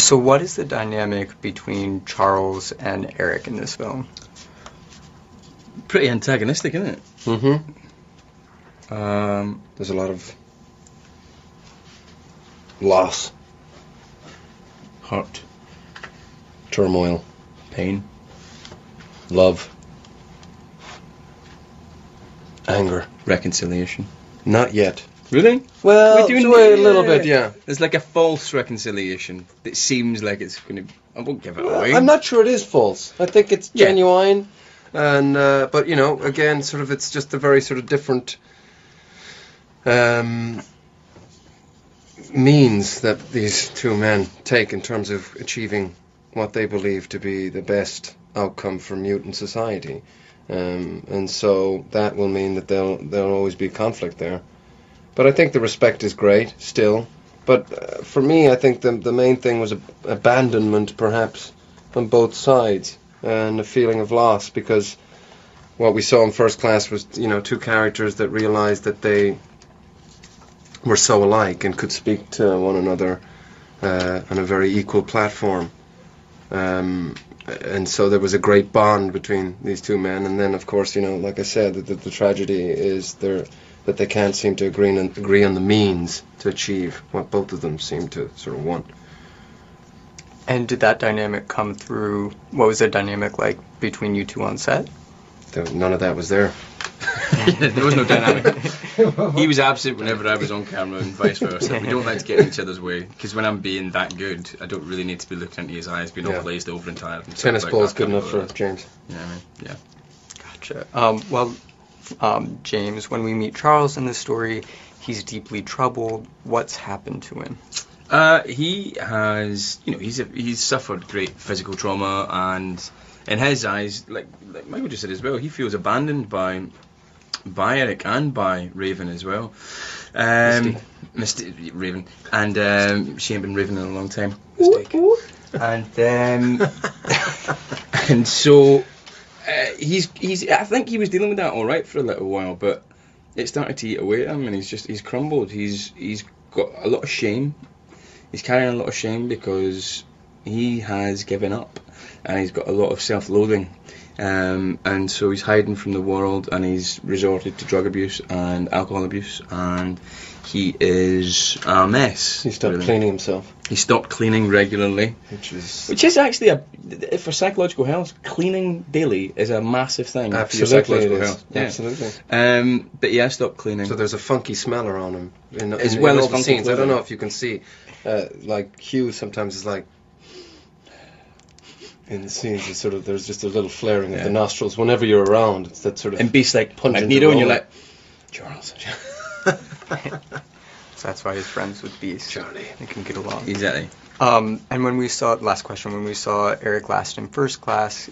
So what is the dynamic between Charles and Eric in this film? Pretty antagonistic, isn't it? Mm-hmm. There's a lot of loss, Hurt, turmoil, pain. love, anger. Reconciliation. Not yet. Really? Well, We're doing a little bit, yeah. There's like a false reconciliation that seems like it's going to... I won't give it away. I'm not sure it is false. I think it's Yeah. genuine, and but you know, again, sort of, it's just a very sort of different means that these two men take in terms of achieving what they believe to be the best outcome for mutant society, and so that will mean that there'll always be conflict there. But I think the respect is great still. But for me, I think the main thing was abandonment, perhaps, on both sides, and a feeling of loss, because what we saw in First Class was, you know, two characters that realized that they were so alike and could speak to one another on a very equal platform. And so there was a great bond between these two men. And then, of course, you know, like I said, the tragedy is that they can't seem to agree on the means to achieve what both of them seem to sort of want. And did that dynamic come through? What was the dynamic like between you two on set? None of that was there. There was no dynamic. He was absent whenever I was on camera and vice versa. We don't like to get in each other's way, because when I'm being that good, I don't really need to be looking into his eyes, being all glazed over and tired. And Tennis like ball is that. good enough for James. Yeah, I mean, yeah. Gotcha. James, when we meet Charles in this story, he's deeply troubled. What's happened to him? He has, you know, he's suffered great physical trauma, and in his eyes, like Michael just said as well, he feels abandoned by Eric and by Raven as well. Raven, and she ain't been Raven in a long time. Mistake. And and so he's. I think he was dealing with that all right for a little while, but it started to eat away at him, and he's crumbled. He's got a lot of shame. He's carrying a lot of shame because he has given up, and he's got a lot of self-loathing. And so he's hiding from the world, and he's resorted to drug abuse and alcohol abuse, and he is a mess. He stopped cleaning himself. He stopped cleaning regularly, which is actually for psychological health. Cleaning daily is a massive thing for your psychological health. Yeah. Absolutely. But yeah, stop cleaning. So there's a funky smell around him in as all well as the scenes. clothing. I don't know if you can see, like Hugh sometimes is like. In the scenes, it's sort of, there's just a little flaring of the nostrils whenever you're around. It's that sort of. And Beast's like Magneto, and you're like, Charles. So that's why he's friends with Beast. Charlie. They can get along. Exactly. And when we saw, last question, when we saw Eric last in First Class,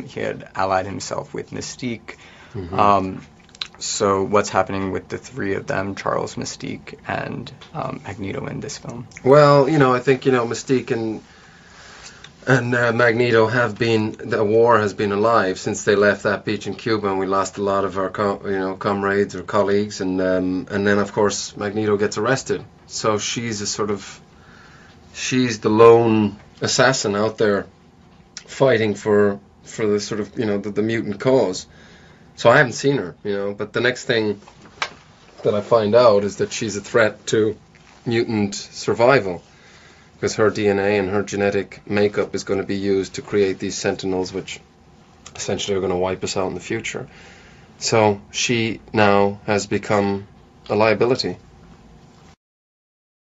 he had allied himself with Mystique. Mm-hmm. So what's happening with the three of them, Charles, Mystique, and Magneto in this film? Well, you know, I think, you know, Mystique and Magneto have been, the war has been alive since they left that beach in Cuba, and we lost a lot of our comrades or colleagues, and then of course Magneto gets arrested, so she's the lone assassin out there fighting for the sort of, you know, the mutant cause. So I haven't seen her, you know, but the next thing that I find out is that she's a threat to mutant survival, because her DNA and her genetic makeup is going to be used to create these sentinels, which essentially are going to wipe us out in the future. So she now has become a liability.